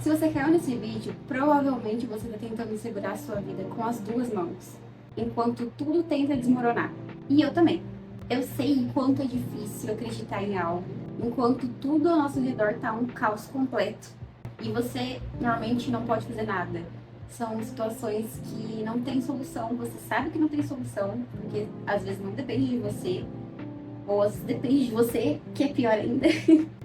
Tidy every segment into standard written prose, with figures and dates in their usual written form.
Se você caiu nesse vídeo, provavelmente você está tentando segurar a sua vida com as duas mãos, enquanto tudo tenta desmoronar. E eu também. Eu sei o quanto é difícil acreditar em algo, enquanto tudo ao nosso redor está um caos completo. E você normalmente não pode fazer nada. São situações que não tem solução, você sabe que não tem solução, porque às vezes não depende de você, ou às vezes depende de você, que é pior ainda.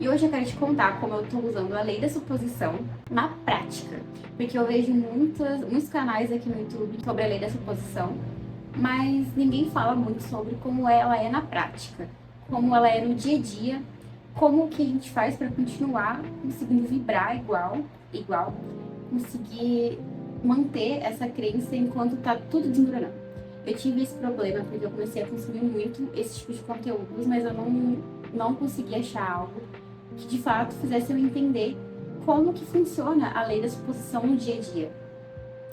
E hoje eu quero te contar como eu tô usando a lei da suposição na prática. Porque eu vejo muitos canais aqui no YouTube sobre a lei da suposição, mas ninguém fala muito sobre como ela é na prática, como ela é no dia a dia, como que a gente faz para continuar conseguindo vibrar igual, conseguir manter essa crença enquanto tá tudo desmoronando. Eu tive esse problema porque eu comecei a consumir muito esse tipo de conteúdos, mas eu não consegui achar algo que de fato fizesse eu entender como que funciona a lei da suposição no dia a dia.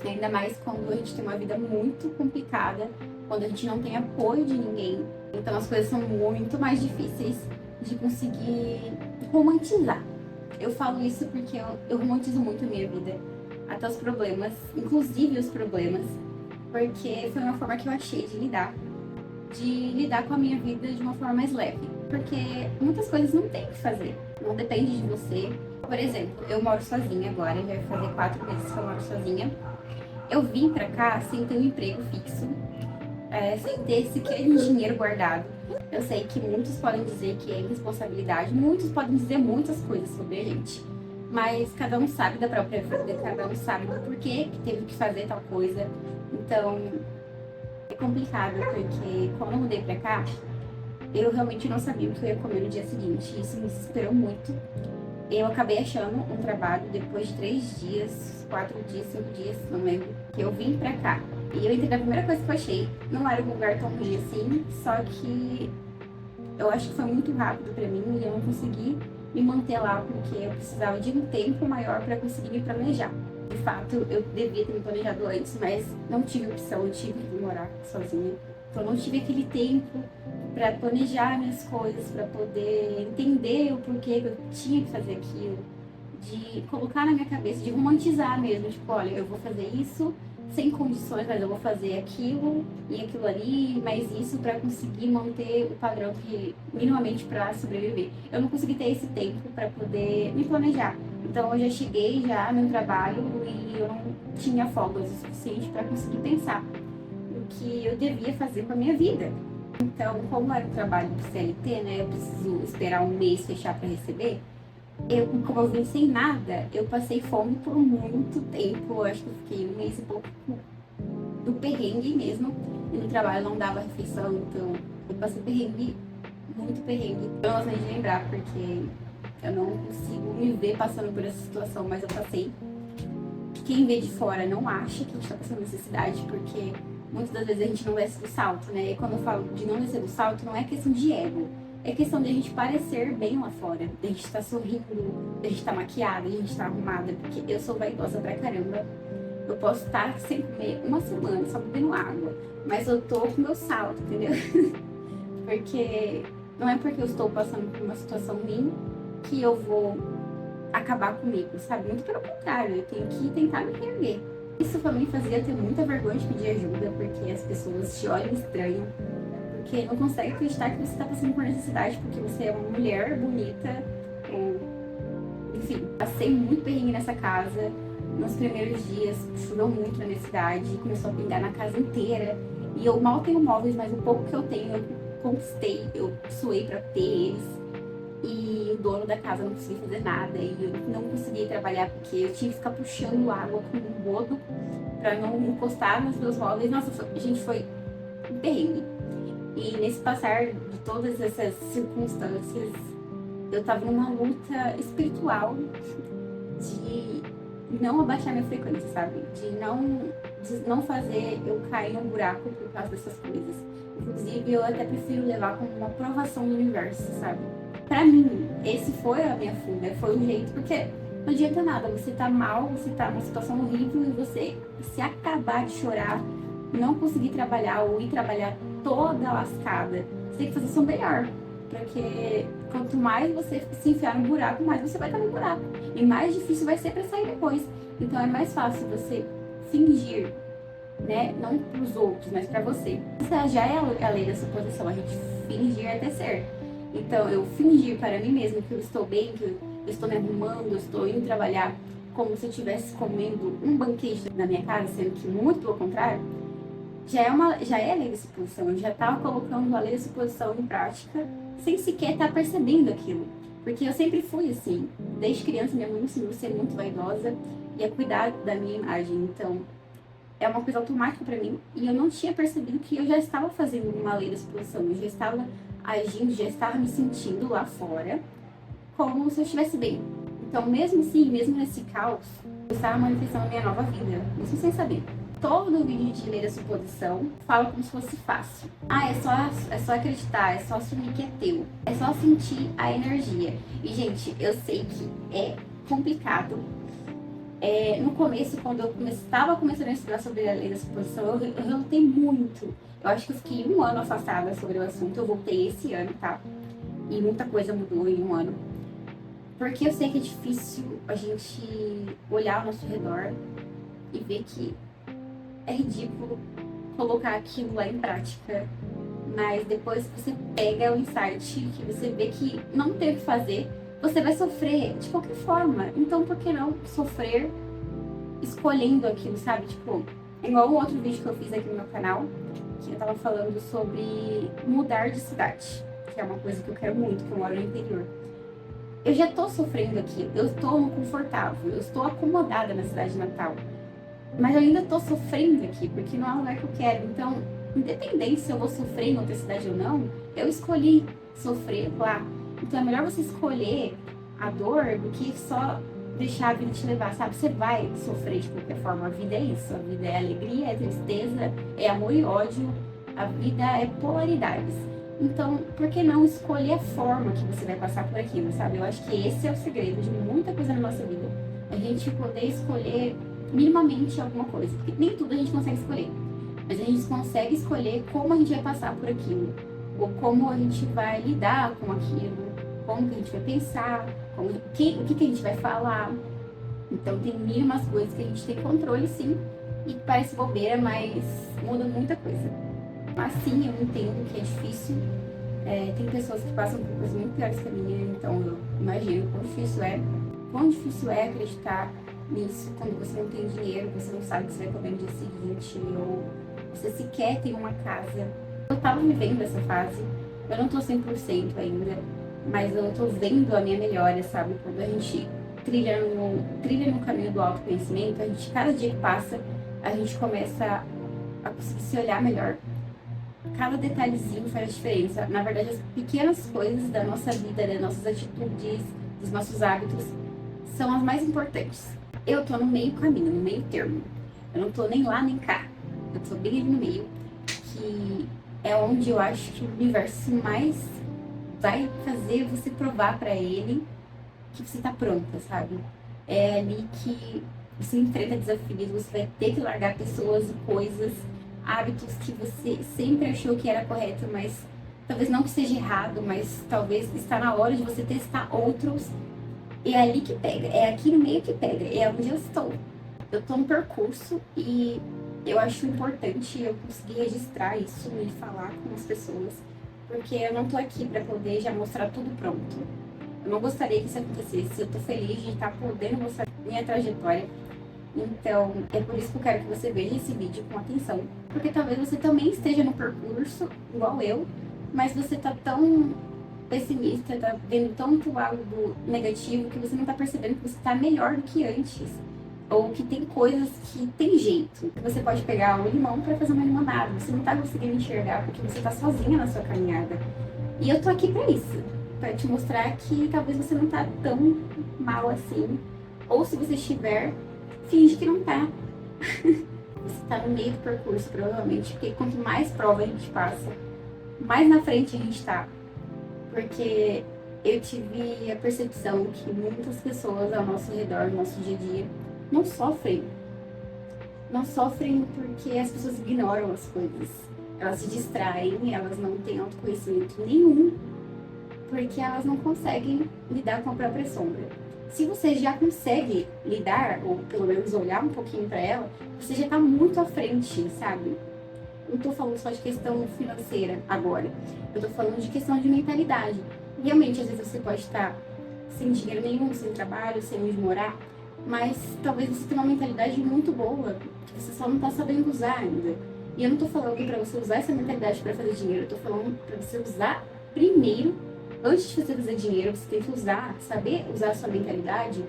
Ainda mais quando a gente tem uma vida muito complicada, quando a gente não tem apoio de ninguém. Então as coisas são muito mais difíceis de conseguir romantizar. Eu falo isso porque eu romantizo muito a minha vida, até os problemas, inclusive os problemas, porque foi uma forma que eu achei de lidar com a minha vida de uma forma mais leve. Porque muitas coisas não tem o que fazer, não depende de você. Por exemplo, eu moro sozinha agora, já vai fazer 4 meses que eu moro sozinha. Eu vim pra cá sem ter um emprego fixo, sem ter sequer dinheiro guardado. Eu sei que muitos podem dizer que é irresponsabilidade, muitos podem dizer muitas coisas sobre a gente. Mas cada um sabe da própria vida, cada um sabe do porquê que teve que fazer tal coisa. Então, é complicado, porque quando eu mudei pra cá, eu realmente não sabia o que eu ia comer no dia seguinte. Isso me desesperou muito. Eu acabei achando um trabalho depois de 3 dias, 4 dias, 5 dias, não lembro, que eu vim pra cá. E eu entrei na primeira coisa que eu achei. Não era um lugar tão ruim assim, só que eu acho que foi muito rápido pra mim e eu não consegui me manter lá porque eu precisava de um tempo maior para conseguir me planejar. De fato, eu devia ter me planejado antes, mas não tive opção, eu tive que morar sozinha. Então não tive aquele tempo para planejar minhas coisas, para poder entender o porquê que eu tinha que fazer aquilo, de colocar na minha cabeça, de romantizar mesmo, tipo, olha, eu vou fazer isso sem condições, mas eu vou fazer aquilo e aquilo ali, mas isso para conseguir manter o padrão que minimamente para sobreviver. Eu não consegui ter esse tempo para poder me planejar. Então eu já cheguei já no trabalho e eu não tinha folgas o suficiente para conseguir pensar o que eu devia fazer com a minha vida. Então, como era um trabalho do CLT, né, eu preciso esperar um mês fechar para receber. Como eu vim sem nada, eu passei fome por muito tempo. Eu acho que eu fiquei um mês e pouco do perrengue mesmo. E no trabalho não dava refeição, então eu passei perrengue, muito perrengue. Eu não gosto de lembrar, porque eu não consigo me ver passando por essa situação, mas eu passei. Quem vê de fora não acha que a gente tá passando necessidade, porque muitas das vezes a gente não desce do salto, né? E quando eu falo de não descer do salto, não é questão de ego. É questão de a gente parecer bem lá fora, de a gente estar sorrindo, de a gente estar maquiada, de a gente estar arrumada, porque eu sou vaidosa pra caramba. Eu posso estar sem comer uma semana, só bebendo água, mas eu tô com meu salto, entendeu? Porque não é porque eu estou passando por uma situação ruim que eu vou acabar comigo, sabe? Muito pelo contrário, eu tenho que tentar me reerguer. Isso pra mim fazia ter muita vergonha de pedir ajuda, porque as pessoas te olham estranho, porque não consegue acreditar que você está passando por necessidade, porque você é uma mulher bonita, enfim. Passei muito perrengue nessa casa, nos primeiros dias choveu muito na minha cidade, começou a pingar na casa inteira, e eu mal tenho móveis, mas o pouco que eu tenho eu conquistei, eu suei pra ter eles, e o dono da casa não conseguia fazer nada, e eu não conseguia trabalhar porque eu tinha que ficar puxando água com um rodo pra não encostar nos meus móveis. Nossa, gente, foi um perrengue. E nesse passar de todas essas circunstâncias, eu tava numa luta espiritual de não abaixar minha frequência, sabe? De não fazer eu cair num buraco por causa dessas coisas. Inclusive, eu até prefiro levar como uma provação do universo, sabe? Pra mim, esse foi a minha fuga, foi o jeito, porque não adianta nada, você tá mal, você tá numa situação horrível e você se acabar de chorar, não conseguir trabalhar ou ir trabalhar toda lascada, você tem que fazer seu melhor, porque quanto mais você se enfiar no buraco, mais você vai estar no buraco. E mais difícil vai ser para sair depois. Então é mais fácil você fingir, né? Não para os outros, mas para você. Essa já é a lei da suposição, a gente fingir até ser. Então eu fingir para mim mesma que eu estou bem, que eu estou me arrumando, eu estou indo trabalhar como se eu estivesse comendo um banquete na minha casa, sendo que muito pelo contrário, já é a lei da suposição. Eu já estava colocando a lei da suposição em prática sem sequer estar percebendo aquilo. Porque eu sempre fui assim. Desde criança minha mãe me ensinou a ser muito vaidosa e a cuidar da minha imagem. Então é uma coisa automática para mim e eu não tinha percebido que eu já estava fazendo uma lei da suposição. Eu já estava agindo, já estava me sentindo lá fora como se eu estivesse bem. Então, mesmo assim, mesmo nesse caos, eu estava manifestando a minha nova vida, mesmo sem saber. Todo vídeo de lei da suposição fala como se fosse fácil. Ah, é só acreditar, é só assumir que é teu. É só sentir a energia. E, gente, eu sei que é complicado. No começo, quando eu estava começando a estudar sobre a lei da suposição, eu relutei muito. Eu acho que eu fiquei 1 ano afastada sobre o assunto. Eu voltei esse ano, tá? E muita coisa mudou em 1 ano. Porque eu sei que é difícil a gente olhar ao nosso redor e ver que é ridículo colocar aquilo lá em prática. Mas depois que você pega o insight, que você vê que não tem o que fazer, você vai sofrer de qualquer forma. Então, por que não sofrer escolhendo aquilo, sabe? Tipo, igual um outro vídeo que eu fiz aqui no meu canal, que eu tava falando sobre mudar de cidade, que é uma coisa que eu quero muito, que eu moro no interior. Eu já tô sofrendo aqui, eu estou confortável, eu estou acomodada na cidade natal. Mas eu ainda tô sofrendo aqui, porque não é o lugar que eu quero. Então, independente se eu vou sofrer em outra cidade ou não, eu escolhi sofrer lá. Então é melhor você escolher a dor do que só deixar a vida te levar, sabe? Você vai sofrer de qualquer forma, a vida é isso. A vida é alegria, é tristeza, é amor e ódio, a vida é polaridades. Então, por que não escolher a forma que você vai passar por aquilo, sabe? Eu acho que esse é o segredo de muita coisa na nossa vida. A gente poder escolher minimamente alguma coisa. Porque nem tudo a gente consegue escolher. Mas a gente consegue escolher como a gente vai passar por aquilo. Ou como a gente vai lidar com aquilo. Como que a gente vai pensar. O que a gente vai falar. Então tem mínimas coisas que a gente tem controle, sim. E parece bobeira, mas muda muita coisa. Mas sim, eu entendo que é difícil. Tem pessoas que passam por coisas muito piores que a minha. Então eu imagino quão difícil é. Quão difícil é acreditar nisso quando você não tem dinheiro, você não sabe que você vai comer no dia seguinte, ou você sequer tem uma casa. Eu tava vivendo essa fase, eu não tô 100% ainda, mas eu tô vendo a minha melhora, sabe? Quando a gente trilha no caminho do autoconhecimento, a gente, cada dia que passa, a gente começa a conseguir se olhar melhor. Cada detalhezinho faz diferença. Na verdade, as pequenas coisas da nossa vida, das nossas atitudes, dos nossos hábitos, são as mais importantes. Eu tô no meio caminho, no meio termo. Eu não tô nem lá nem cá. Eu tô bem ali no meio, que é onde eu acho que o universo mais vai fazer você provar pra ele que você tá pronta, sabe? É ali que você enfrenta desafios, você vai ter que largar pessoas e coisas, hábitos que você sempre achou que era correto, mas talvez não que seja errado, mas talvez está na hora de você testar outros. É ali que pega, é aqui no meio que pega, é onde eu estou. Eu tô no percurso e eu acho importante eu conseguir registrar isso e falar com as pessoas, porque eu não tô aqui pra poder já mostrar tudo pronto. Eu não gostaria que isso acontecesse, eu tô feliz de estar podendo mostrar minha trajetória. Então, é por isso que eu quero que você veja esse vídeo com atenção, porque talvez você também esteja no percurso, igual eu, mas você tá tão pessimista, tá vendo tanto algo negativo que você não tá percebendo que você tá melhor do que antes. Ou que tem coisas que tem jeito. Você pode pegar um limão pra fazer uma limonada. Você não tá conseguindo enxergar porque você tá sozinha na sua caminhada. E eu tô aqui pra isso. Pra te mostrar que talvez você não tá tão mal assim. Ou se você estiver, finge que não tá. Você tá no meio do percurso, provavelmente. Porque quanto mais prova a gente passa, mais na frente a gente tá. Porque eu tive a percepção que muitas pessoas ao nosso redor, no nosso dia a dia, não sofrem. Não sofrem porque as pessoas ignoram as coisas. Elas se distraem, elas não têm autoconhecimento nenhum, porque elas não conseguem lidar com a própria sombra. Se você já consegue lidar, ou pelo menos olhar um pouquinho para ela, você já tá muito à frente, sabe? Não tô falando só de questão financeira agora. Eu tô falando de questão de mentalidade. Realmente, às vezes você pode estar sem dinheiro nenhum, sem trabalho, sem onde morar, mas talvez você tenha uma mentalidade muito boa, que você só não tá sabendo usar ainda. E eu não tô falando para você usar essa mentalidade para fazer dinheiro, eu tô falando para você usar primeiro, antes de você fazer dinheiro, você tem que usar, saber usar a sua mentalidade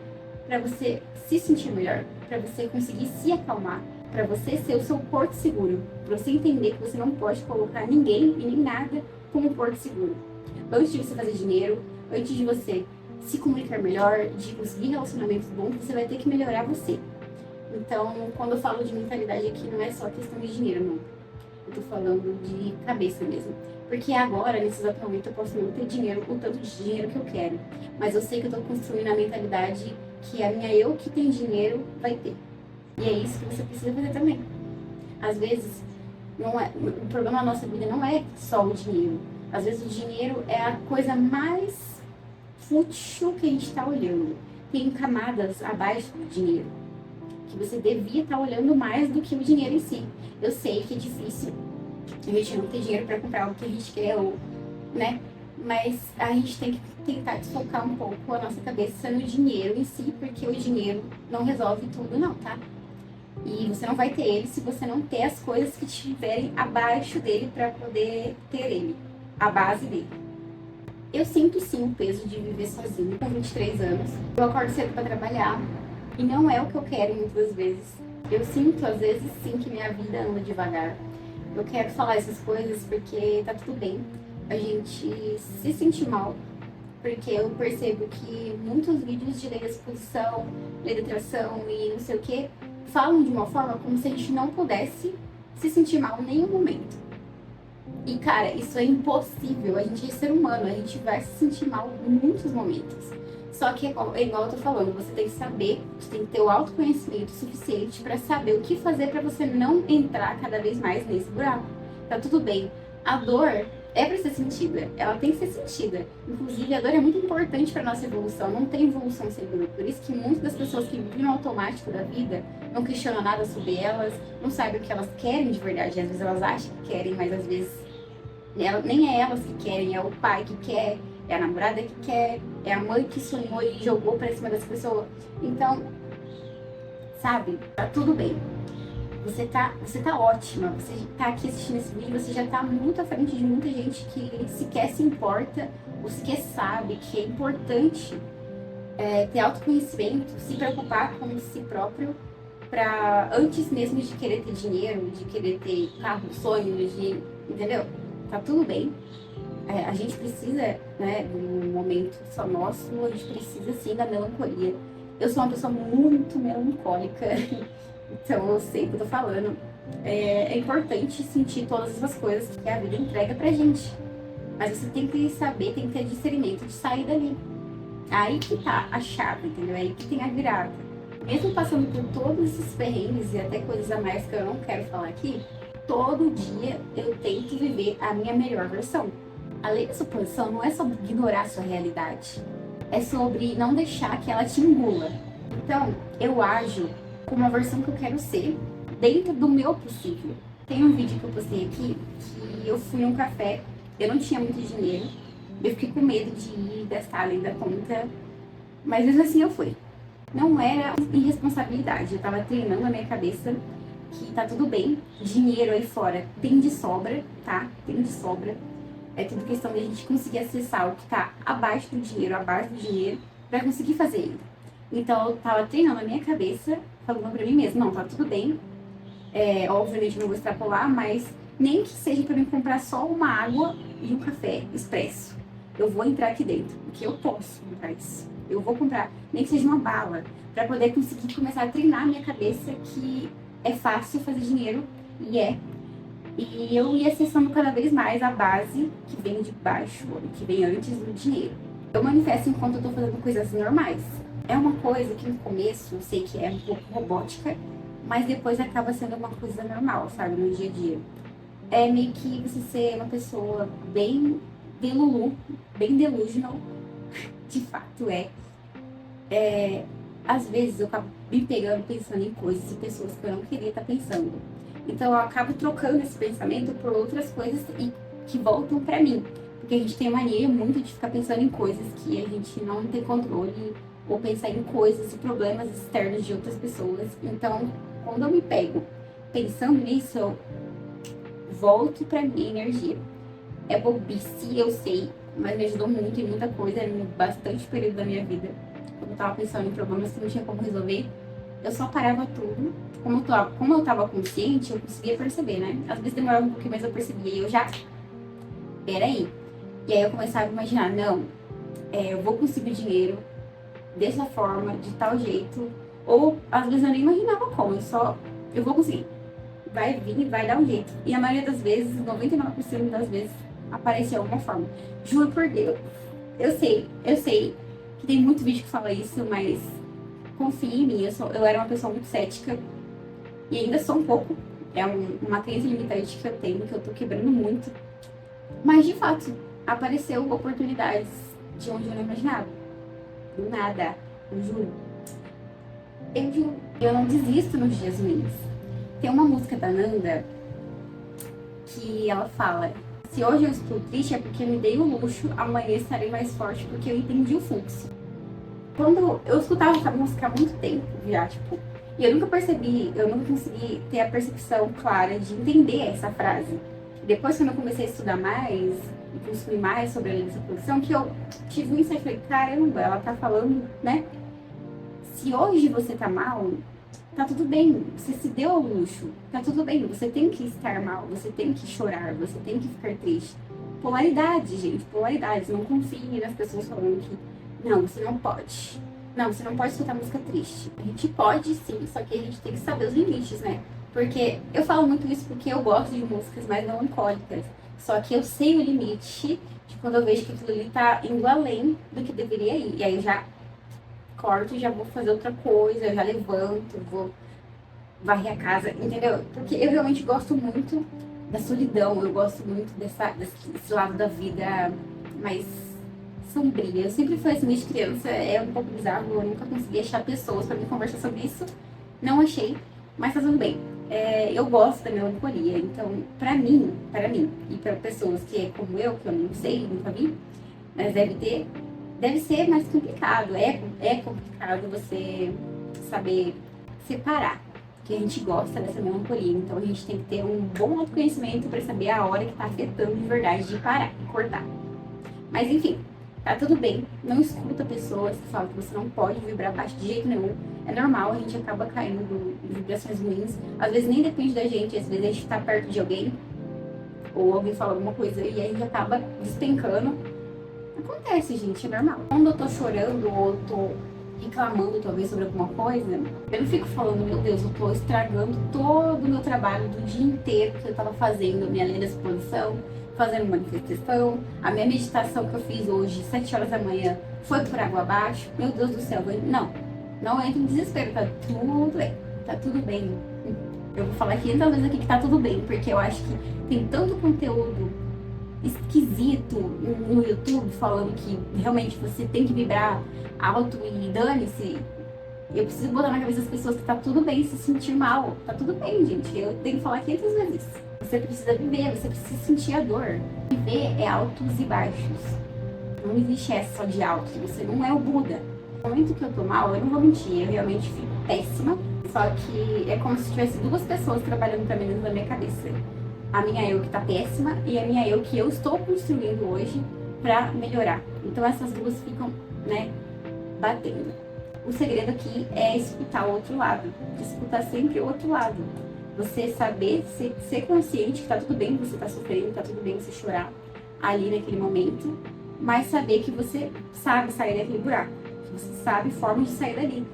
para você se sentir melhor, para você conseguir se acalmar, para você ser o seu porto seguro, para você entender que você não pode colocar ninguém e nem nada como porto seguro. Antes de você fazer dinheiro, antes de você se comunicar melhor, de conseguir relacionamentos bons, você vai ter que melhorar você. Então, quando eu falo de mentalidade aqui, não é só questão de dinheiro, não. Eu tô falando de cabeça mesmo. Porque agora, nesse exato momento, eu posso não ter dinheiro, o tanto de dinheiro que eu quero. Mas eu sei que eu tô construindo a mentalidade que a minha eu que tem dinheiro vai ter. E é isso que você precisa fazer também. Às vezes, o problema da nossa vida não é só o dinheiro. Às vezes o dinheiro é a coisa mais fútil que a gente está olhando. Tem camadas abaixo do dinheiro que você devia estar olhando mais do que o dinheiro em si. Eu sei que é difícil a gente não ter dinheiro para comprar o que a gente quer, ou, né? Mas a gente tem que tentar desfocar um pouco a nossa cabeça no dinheiro em si, porque o dinheiro não resolve tudo, não, tá? E você não vai ter ele se você não ter as coisas que estiverem abaixo dele para poder ter ele, a base dele. Eu sinto sim o peso de viver sozinha com 23 anos. Eu acordo cedo para trabalhar e não é o que eu quero muitas vezes. Eu sinto às vezes sim que minha vida anda devagar. Eu quero falar essas coisas porque tá tudo bem a gente se sentir mal, porque eu percebo que muitos vídeos de lei da exposição, lei da atração e não sei o que falam de uma forma como se a gente não pudesse se sentir mal em nenhum momento. E cara, isso é impossível, a gente é ser humano, a gente vai se sentir mal em muitos momentos. Só que é igual eu tô falando, você tem que saber, você tem que ter o autoconhecimento suficiente para saber o que fazer para você não entrar cada vez mais nesse buraco. Tá tudo bem. A dor é para ser sentida, ela tem que ser sentida. Inclusive, a dor é muito importante para nossa evolução, não tem evolução sem dor. Por isso que muitas das pessoas que vivem no automático da vida não questionam nada sobre elas, não sabem o que elas querem de verdade. Às vezes elas acham que querem, mas às vezes nem é elas que querem, é o pai que quer, é a namorada que quer, é a mãe que sonhou e jogou pra cima dessa pessoa. Então, sabe, tá tudo bem. Você tá ótima, você tá aqui assistindo esse vídeo, você já tá muito à frente de muita gente que sequer se importa, ou sequer sabe que é importante ter autoconhecimento, se preocupar com si próprio, pra antes mesmo de querer ter dinheiro, de querer ter carro, sonhos, entendeu? Tá tudo bem. A gente precisa, né, de um momento só nosso, a gente precisa sim da melancolia. Eu sou uma pessoa muito melancólica, então eu sei o que eu tô falando. É importante sentir todas essas coisas que a vida entrega pra gente. Mas você tem que saber, tem que ter discernimento de sair dali. Aí que tá a chave, entendeu? Aí que tem a virada. Mesmo passando por todos esses perrengues e até coisas a mais que eu não quero falar aqui, todo dia eu tento viver a minha melhor versão. A lei da suposição não é sobre ignorar a sua realidade, é sobre não deixar que ela te engula. Então, eu ajo como a versão que eu quero ser, dentro do meu possível. Tem um vídeo que eu postei aqui, que eu fui num café, eu não tinha muito dinheiro, eu fiquei com medo de ir gastar além da conta, mas mesmo assim eu fui. Não era irresponsabilidade, eu tava treinando a minha cabeça que tá tudo bem, dinheiro aí fora tem de sobra, tá? Tem de sobra. É tudo questão da gente conseguir acessar o que tá abaixo do dinheiro, pra conseguir fazer ele. Então eu tava treinando a minha cabeça, falando pra mim mesma, não, tá tudo bem. Obviamente não vou extrapolar, mas nem que seja pra mim comprar só uma água e um café expresso. Eu vou entrar aqui dentro, porque eu posso comprar isso. Eu vou comprar, nem que seja uma bala, pra poder conseguir começar a treinar a minha cabeça que é fácil fazer dinheiro, e é. E eu ia acessando cada vez mais a base que vem de baixo, que vem antes do dinheiro. Eu manifesto enquanto eu tô fazendo coisas normais. É uma coisa que no começo eu sei que é um pouco robótica, mas depois acaba sendo uma coisa normal, sabe, no dia a dia. É meio que você ser uma pessoa bem delulu, bem delusional, de fato é. Às vezes eu acabo me pegando pensando em coisas e pessoas que eu não queria estar pensando. Então eu acabo trocando esse pensamento por outras coisas e que voltam pra mim. Porque a gente tem mania muito de ficar pensando em coisas que a gente não tem controle, ou pensar em coisas e problemas externos de outras pessoas. Então, quando eu me pego pensando nisso, eu volto pra minha energia. É bobice, eu sei, mas me ajudou muito em muita coisa, em bastante período da minha vida. Quando eu tava pensando em problemas que não tinha como resolver, eu só parava tudo. Como eu tava consciente, eu conseguia perceber, né? Às vezes demorava um pouquinho, mas eu percebia. E eu já, peraí. E aí eu começava a imaginar, não, eu vou conseguir dinheiro dessa forma, de tal jeito. Ou às vezes eu nem imaginava como, eu vou conseguir. Vai vir, vai dar um jeito. E a maioria das vezes, 99% das vezes, aparecia alguma forma. Juro por Deus. Eu sei que tem muito vídeo que fala isso, mas confie em mim. Eu era uma pessoa muito cética e ainda sou um pouco. É uma crença limitante que eu tenho, que eu tô quebrando muito. Mas de fato, apareceu oportunidades de onde eu não imaginava. Do nada, eu juro. Eu juro. Eu não desisto nos dias ruins. Tem uma música da Nanda que ela fala: se hoje eu estou triste é porque me dei o luxo, amanhã estarei mais forte porque eu entendi o fluxo. Quando eu escutava essa música há muito tempo já, tipo, e eu nunca consegui ter a percepção clara de entender essa frase. Depois, quando eu comecei a estudar mais e consumir mais sobre a lei dessa produção, que eu tive um insight e falei, caramba, ela tá falando, né? Se hoje você tá mal, tá tudo bem, você se deu ao luxo, tá tudo bem, você tem que estar mal, você tem que chorar, você tem que ficar triste. Polaridade, gente, polaridade. Não confie nas pessoas falando que não, você não pode. Não, você não pode escutar música triste. A gente pode sim, só que a gente tem que saber os limites, né? Porque eu falo muito isso porque eu gosto de músicas mais melancólicas. Só que eu sei o limite de quando eu vejo que aquilo ali tá indo além do que deveria ir. E aí eu já corto e já vou fazer outra coisa, eu já levanto, vou varrer a casa, entendeu? Porque eu realmente gosto muito da solidão, eu gosto muito desse lado da vida mais sombria. Eu sempre fui assim desde criança, é um pouco bizarro, eu nunca consegui achar pessoas pra me conversar sobre isso, não achei, mas tá tudo bem. Eu gosto da melancolia, então pra mim, e pra pessoas que é como eu, que eu não sei, nunca vi, mas deve ser mais complicado, é complicado você saber separar que a gente gosta dessa melancolia. Então a gente tem que ter um bom autoconhecimento para saber a hora que tá afetando de verdade de parar e cortar. Mas enfim, tá tudo bem. Não escuta pessoas que falam que você não pode vibrar baixo de jeito nenhum. É normal, a gente acaba caindo em vibrações ruins. Às vezes nem depende da gente, às vezes a gente tá perto de alguém, ou alguém fala alguma coisa e a gente acaba despencando. Acontece, gente, é normal. Quando eu tô chorando ou tô reclamando talvez sobre alguma coisa, eu não fico falando, meu Deus, eu tô estragando todo o meu trabalho do dia inteiro que eu tava fazendo, a minha lei da exposição, fazendo manifestação, a minha meditação que eu fiz hoje, 7 horas da manhã, foi por água abaixo. Meu Deus do céu, não entre em desespero, tá tudo bem, tá tudo bem. Eu vou falar 500 vezes aqui que tá tudo bem, porque eu acho que tem tanto conteúdo esquisito no YouTube falando que realmente você tem que vibrar alto e dane-se. Eu preciso botar na cabeça das pessoas que tá tudo bem se sentir mal. Tá tudo bem, gente. Eu tenho que falar 500 vezes. Você precisa viver, você precisa sentir a dor. Viver é altos e baixos. Não existe essa só de altos. Você não é o Buda. No momento que eu tô mal, eu não vou mentir, eu realmente fico péssima. Só que é como se tivesse duas pessoas trabalhando pra mim dentro da minha cabeça. A minha eu que tá péssima e a minha eu que eu estou construindo hoje pra melhorar. Então essas duas ficam, né, batendo. O segredo aqui é escutar o outro lado. Escutar sempre o outro lado. Você saber, ser consciente que tá tudo bem você tá sofrendo, tá tudo bem você chorar ali naquele momento, mas saber que você sabe sair daquele buraco. Que você sabe formas de sair dali.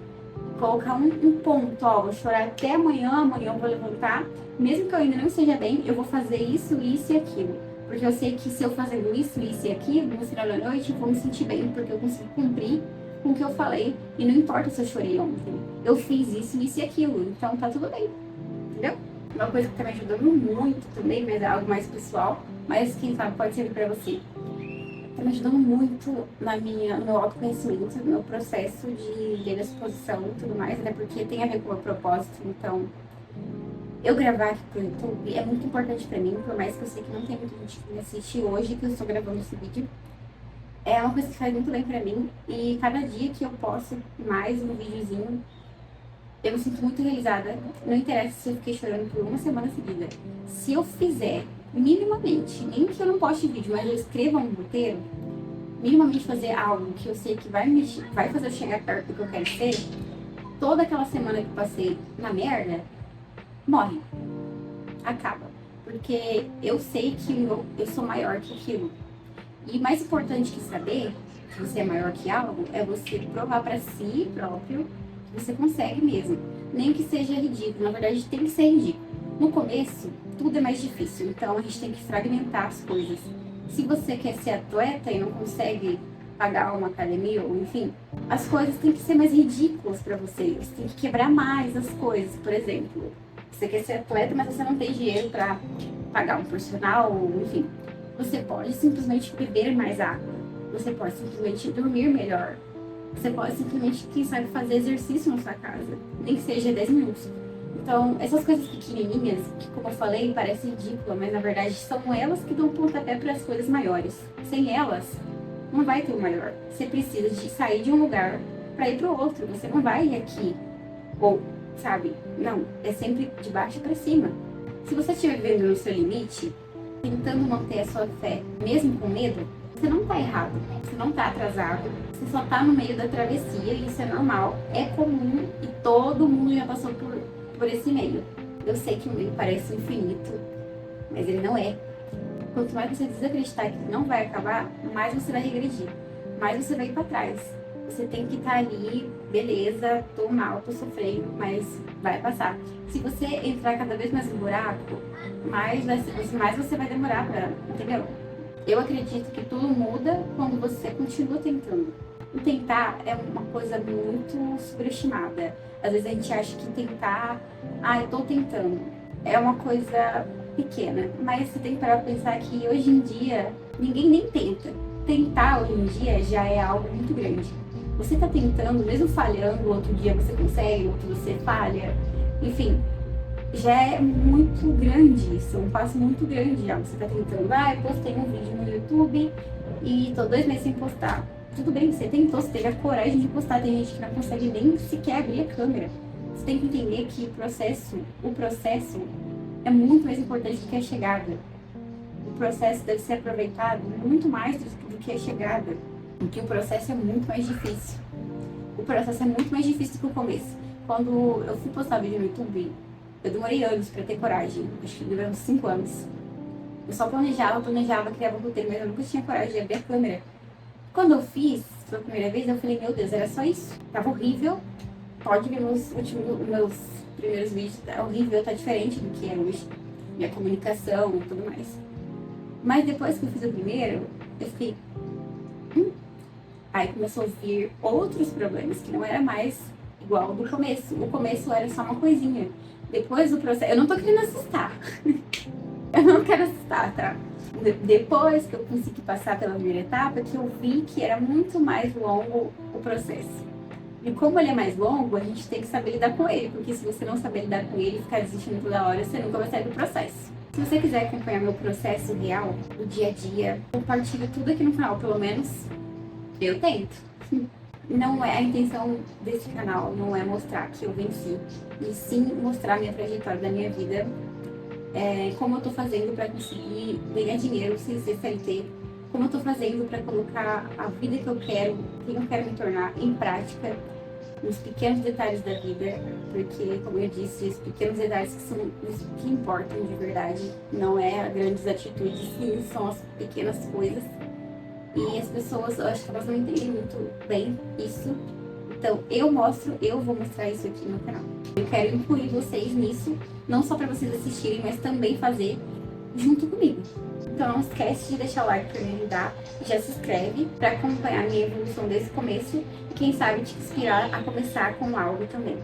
Colocar um ponto, ó, vou chorar até amanhã eu vou levantar. Mesmo que eu ainda não esteja bem, eu vou fazer isso e aquilo. Porque eu sei que se eu fazendo isso e aquilo, no final da noite, eu vou me sentir bem, porque eu consegui cumprir com o que eu falei. E não importa se eu chorei ontem. Eu fiz isso e aquilo, então tá tudo bem. Entendeu? Uma coisa que tá me ajudando muito também, mas é algo mais pessoal, mas quem sabe pode servir pra você. tá me ajudando muito no meu autoconhecimento, no meu processo de ler a exposição e tudo mais, né? Porque tem a ver com o meu propósito. Então, eu gravar aqui pro YouTube é muito importante pra mim, por mais que eu sei que não tem muita gente que me assiste hoje que eu estou gravando esse vídeo. É uma coisa que faz muito bem pra mim, e cada dia que eu posto mais um videozinho, eu me sinto muito realizada. Não interessa se eu fiquei chorando por uma semana seguida. Se eu fizer, minimamente, nem que eu não poste vídeo, mas eu escreva um roteiro, minimamente fazer algo que eu sei que vai fazer eu chegar perto do que eu quero ser, toda aquela semana que eu passei na merda, morre. Acaba. Porque eu sei que eu sou maior que aquilo. E mais importante que saber que você é maior que algo é você provar pra si próprio que você consegue mesmo. Nem que seja ridículo, na verdade tem que ser ridículo. No começo, tudo é mais difícil, então a gente tem que fragmentar as coisas. Se você quer ser atleta e não consegue pagar uma academia, ou enfim, as coisas têm que ser mais ridículas pra você. Você tem que quebrar mais as coisas. Por exemplo, você quer ser atleta, mas você não tem dinheiro pra pagar um personal, ou enfim. Você pode simplesmente beber mais água. Você pode simplesmente dormir melhor. Você pode simplesmente, quem sabe, fazer exercício na sua casa. Nem que seja 10 minutos. Então, essas coisas pequenininhas, que como eu falei, parecem ridículas, mas na verdade são elas que dão pontapé para as coisas maiores. Sem elas, não vai ter o maior. Você precisa de sair de um lugar para ir para o outro. Você não vai ir aqui. Ou, sabe? Não. É sempre de baixo para cima. Se você estiver vivendo no seu limite, tentando manter a sua fé, mesmo com medo, você não tá errado, você não tá atrasado, você só tá no meio da travessia e isso é normal, é comum e todo mundo já passou por esse meio. Eu sei que o meio parece infinito, mas ele não é. Quanto mais você desacreditar que não vai acabar, mais você vai regredir, mais você vai ir pra trás. Você tem que estar ali, beleza, tô mal, tô sofrendo, mas vai passar. Se você entrar cada vez mais no buraco, mais você vai demorar pra, entendeu? Eu acredito que tudo muda quando você continua tentando. O tentar é uma coisa muito subestimada. Às vezes a gente acha que tentar, eu tô tentando, é uma coisa pequena. Mas você tem que parar pra pensar que hoje em dia, ninguém nem tenta. Tentar hoje em dia já é algo muito grande. Você tá tentando, mesmo falhando, outro dia você consegue, outro você falha, enfim, já é muito grande isso, é um passo muito grande já. Você tá tentando, eu postei um vídeo no YouTube e tô 2 meses sem postar. Tudo bem, você tentou, você teve a coragem de postar, tem gente que não consegue nem sequer abrir a câmera. Você tem que entender que o processo é muito mais importante do que a chegada. O processo deve ser aproveitado muito mais do que a chegada. Porque o processo é muito mais difícil. O processo é muito mais difícil do que o começo. Quando eu fui postar vídeo no YouTube, eu demorei anos pra ter coragem. Acho que demorou uns 5 anos. Eu só planejava, criava um roteiro, mas eu nunca tinha coragem de abrir a câmera. Quando eu fiz pela primeira vez, eu falei, meu Deus, era só isso. Tava horrível. Pode ver meus primeiros vídeos. Tá horrível, tá diferente do que é hoje. Minha comunicação e tudo mais. Mas depois que eu fiz o primeiro, eu fiquei... Aí começou a vir outros problemas, que não era mais igual do começo. O começo era só uma coisinha. Depois do processo... Eu não tô querendo assustar. Eu não quero assustar, tá? Depois que eu consegui passar pela primeira etapa, que eu vi que era muito mais longo o processo. E como ele é mais longo, a gente tem que saber lidar com ele. Porque se você não saber lidar com ele e ficar desistindo toda hora, você nunca vai sair do processo. Se você quiser acompanhar meu processo real, do dia a dia, compartilho tudo aqui no canal, pelo menos... Eu tento. Não é a intenção desse canal, não é mostrar que eu venci, e sim mostrar a minha trajetória da minha vida, como eu tô fazendo para conseguir ganhar dinheiro sem ser CLT, como eu tô fazendo para colocar a vida que eu quero, quem eu quero me tornar, em prática, nos pequenos detalhes da vida, porque, como eu disse, os pequenos detalhes que são os que importam de verdade, não é as grandes atitudes, sim, são as pequenas coisas. E as pessoas, eu acho que elas não entendem muito bem isso. Então, eu vou mostrar isso aqui no canal. Eu quero incluir vocês nisso, não só para vocês assistirem, mas também fazer junto comigo. Então, não esquece de deixar o like para me ajudar. Já se inscreve para acompanhar a minha evolução desde o começo. E quem sabe te inspirar a começar com algo também.